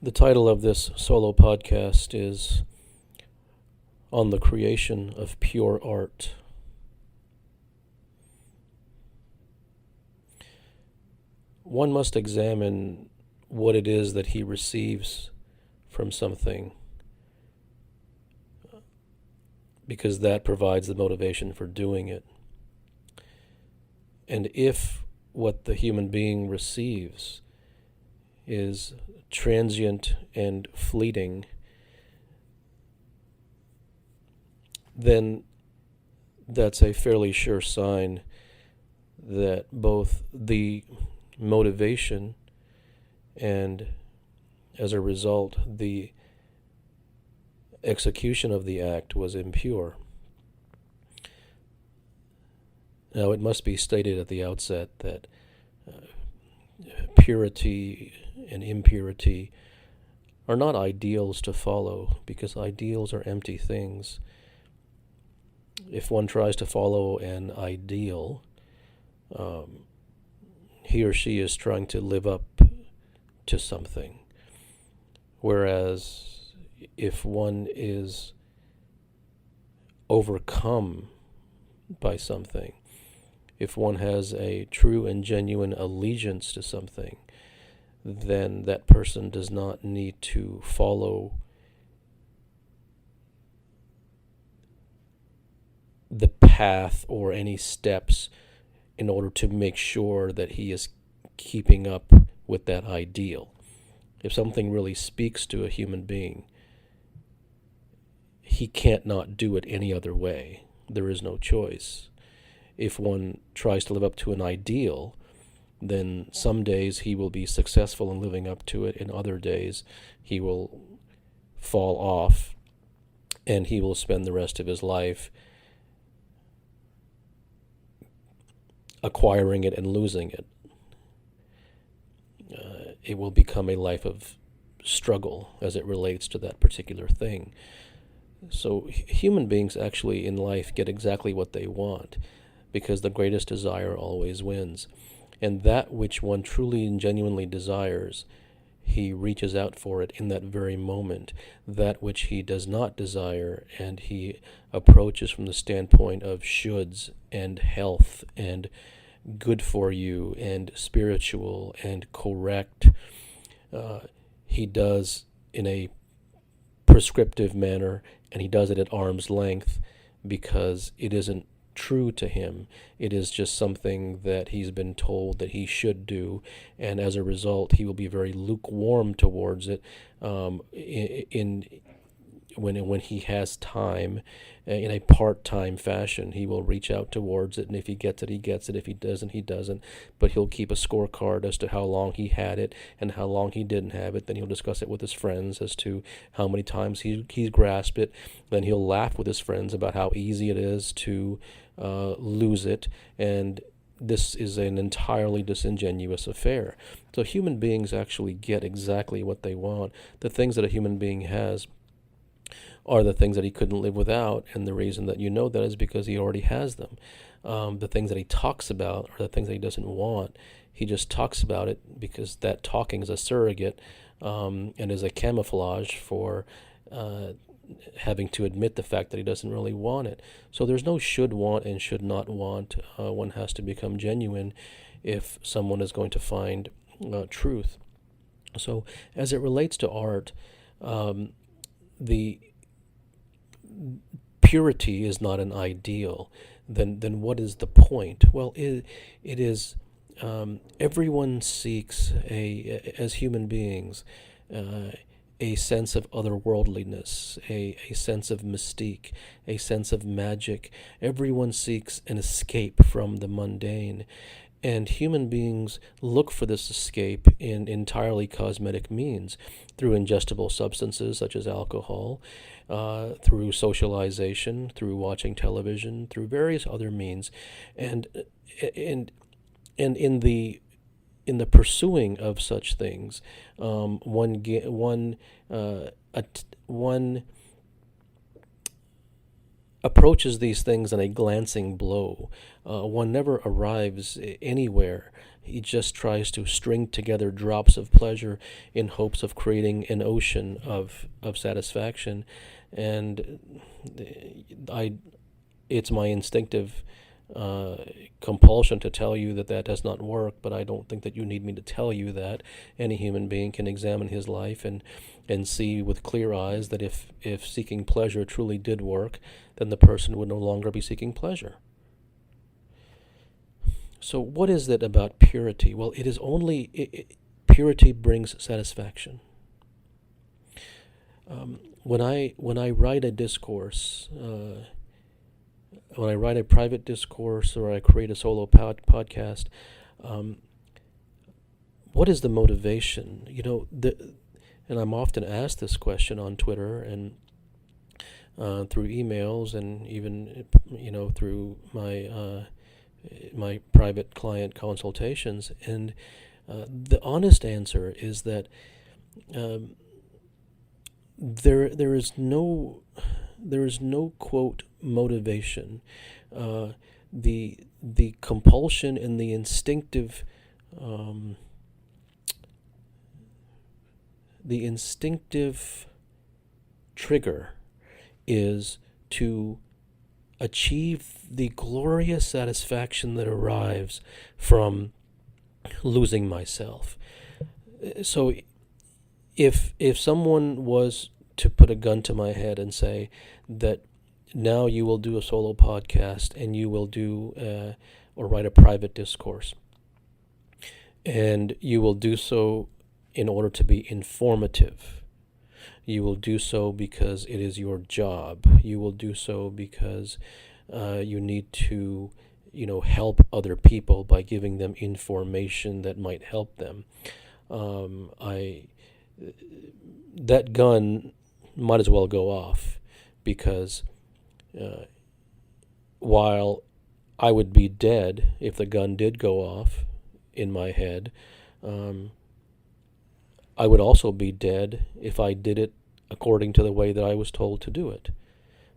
The title of this solo podcast is On the Creation of Pure Art. One must examine what it is that he receives from something, because that provides the motivation for doing it. And if what the human being receives is transient and fleeting, then that's a fairly sure sign that both the motivation and, as a result, the execution of the act was impure. Now, it must be stated at the outset that purity and impurity are not ideals to follow, because ideals are empty things. If one tries to follow an ideal, he or she is trying to live up to something. Whereas if one is overcome by something, if one has a true and genuine allegiance to something, then that person does not need to follow the path or any steps in order to make sure that he is keeping up with that ideal. If something really speaks to a human being, he can't not do it any other way. There is no choice. If one tries to live up to an ideal, then some days he will be successful in living up to it, and other days he will fall off, and he will spend the rest of his life acquiring it and losing it. It will become a life of struggle as it relates to that particular thing. So human beings actually in life get exactly what they want, because the greatest desire always wins. And that which one truly and genuinely desires, he reaches out for it in that very moment. That which he does not desire, and he approaches from the standpoint of shoulds and health and good for you and spiritual and correct, he does in a prescriptive manner, and he does it at arm's length, because it isn't true to him. It is just something that he's been told that he should do, and as a result he will be very lukewarm towards it when he has time. In a part-time fashion, he will reach out towards it, and if he gets it, he gets it. If he doesn't, he doesn't. But he'll keep a scorecard as to how long he had it and how long he didn't have it. Then he'll discuss it with his friends as to how many times he's grasped it. Then he'll laugh with his friends about how easy it is to lose it, and this is an entirely disingenuous affair. So human beings actually get exactly what they want. The things that a human being has are the things that he couldn't live without, and the reason that you know that is because he already has them. The things that he talks about are the things that he doesn't want. He just talks about it because that talking is a surrogate and is a camouflage for having to admit the fact that he doesn't really want it. So there's no should want and should not want. One has to become genuine if someone is going to find truth. So as it relates to art, the purity is not an ideal. Then what is the point? Well, it is everyone seeks as human beings a sense of otherworldliness, a sense of mystique, a sense of magic. Everyone seeks an escape from the mundane. And human beings look for this escape in entirely cosmetic means, through ingestible substances such as alcohol, through socialization, through watching television, through various other means, and in the pursuing of such things, one approaches these things in a glancing blow. One never arrives anywhere. He just tries to string together drops of pleasure in hopes of creating an ocean of satisfaction. And it's my instinctive compulsion to tell you that that does not work, but I don't think that you need me to tell you that. Any human being can examine his life and see with clear eyes that if seeking pleasure truly did work, then the person would no longer be seeking pleasure. So what is it about purity? Well, it is purity brings satisfaction. When I write a discourse, when I write a private discourse or I create a solo podcast, what is the motivation? And I'm often asked this question on Twitter and through emails and even through my private client consultations, and the honest answer is that there is no quote motivation. The compulsion and the instinctive trigger is to achieve the glorious satisfaction that arrives from losing myself. So if someone was to put a gun to my head and say that now you will do a solo podcast and you will do or write a private discourse, and you will do so in order to be informative, you will do so because it is your job, you will do so because you need to help other people by giving them information that might help them, that gun might as well go off, because while I would be dead if the gun did go off in my head, I would also be dead if I did it according to the way that I was told to do it,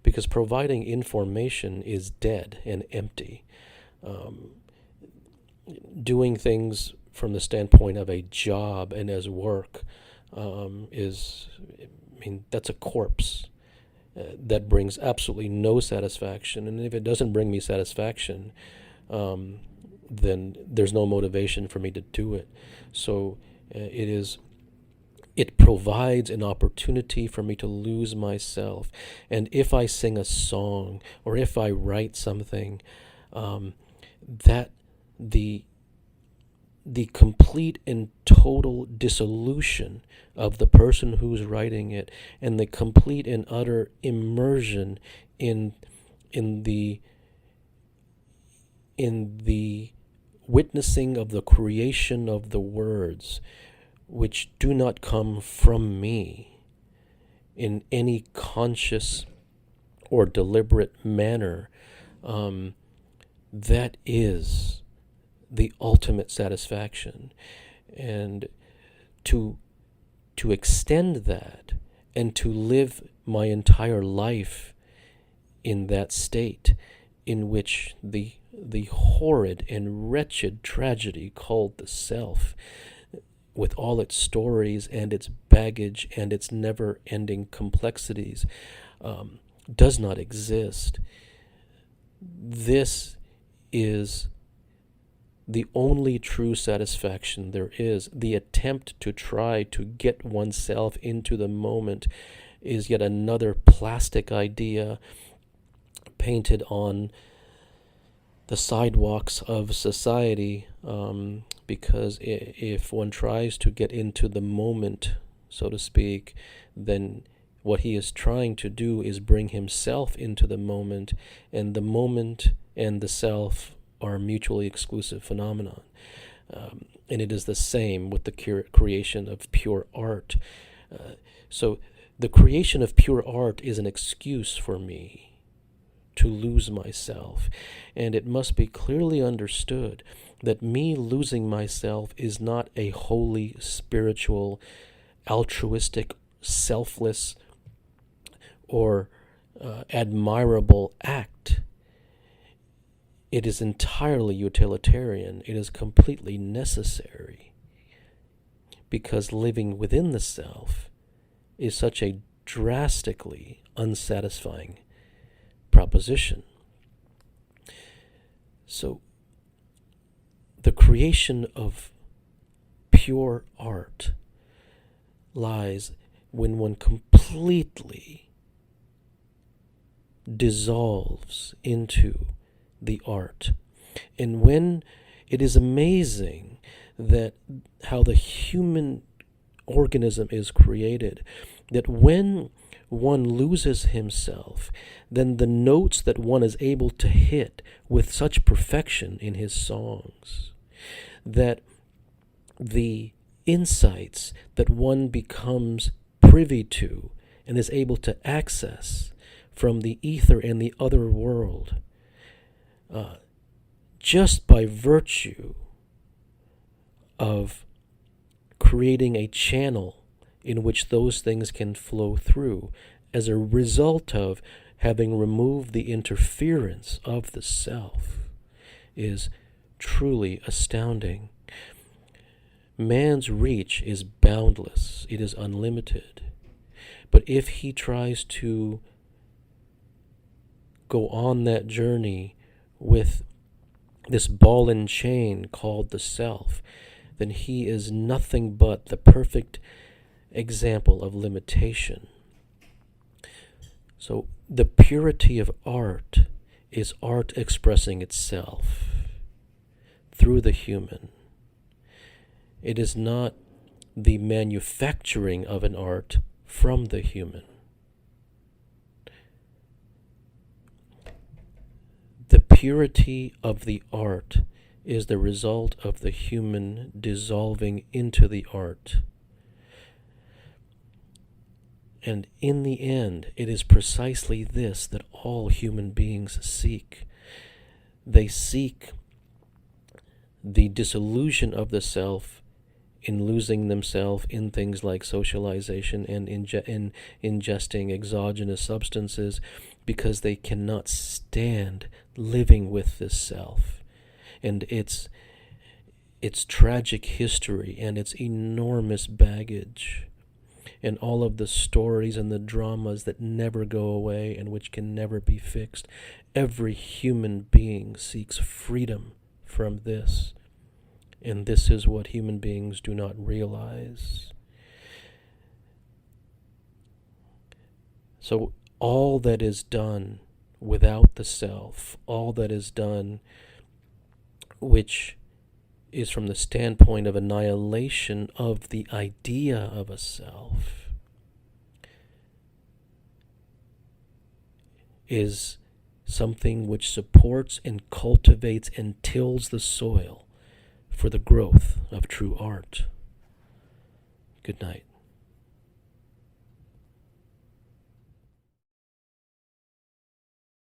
because providing information is dead and empty. Doing things from the standpoint of a job and as work that's a corpse that brings absolutely no satisfaction. And if it doesn't bring me satisfaction, then there's no motivation for me to do it. So it provides an opportunity for me to lose myself. And if I sing a song or if I write something, that the complete and total dissolution of the person who's writing it, and the complete and utter immersion in the witnessing of the creation of the words, which do not come from me in any conscious or deliberate manner, that is the ultimate satisfaction. And to extend that and to live my entire life in that state, in which the horrid and wretched tragedy called the self, with all its stories and its baggage and its never-ending complexities, does not exist. This is the only true satisfaction there is. The attempt to try to get oneself into the moment is yet another plastic idea painted on the sidewalks of society, because if one tries to get into the moment, so to speak, then what he is trying to do is bring himself into the moment, and the moment and the self are mutually exclusive phenomenon. And it is the same with the creation of pure art. So the creation of pure art is an excuse for me to lose myself. And it must be clearly understood that me losing myself is not a holy, spiritual, altruistic, selfless, or admirable act. It is entirely utilitarian. It is completely necessary, because living within the self is such a drastically unsatisfying proposition. So the creation of pure art lies when one completely dissolves into the art. And when it is amazing that how the human organism is created, that when one loses himself, then the notes that one is able to hit with such perfection in his songs, that the insights that one becomes privy to and is able to access from the ether and the other world, just by virtue of creating a channel in which those things can flow through, as a result of having removed the interference of the self, is truly astounding. Man's reach is boundless. It is unlimited. But if he tries to go on that journey with this ball and chain called the self, then he is nothing but the perfect example of limitation. So the purity of art is art expressing itself through the human. It is not the manufacturing of an art from the human. The purity of the art is the result of the human dissolving into the art. And in the end, it is precisely this that all human beings seek. They seek the dissolution of the self in losing themselves in things like socialization and in ingesting exogenous substances, because they cannot stand living with this self and its tragic history and its enormous baggage and all of the stories and the dramas that never go away and which can never be fixed. Every human being seeks freedom from this, and this is what human beings do not realize. So all that is done without the self, all that is done which is from the standpoint of annihilation of the idea of a self, is something which supports and cultivates and tills the soil for the growth of true art. Good night.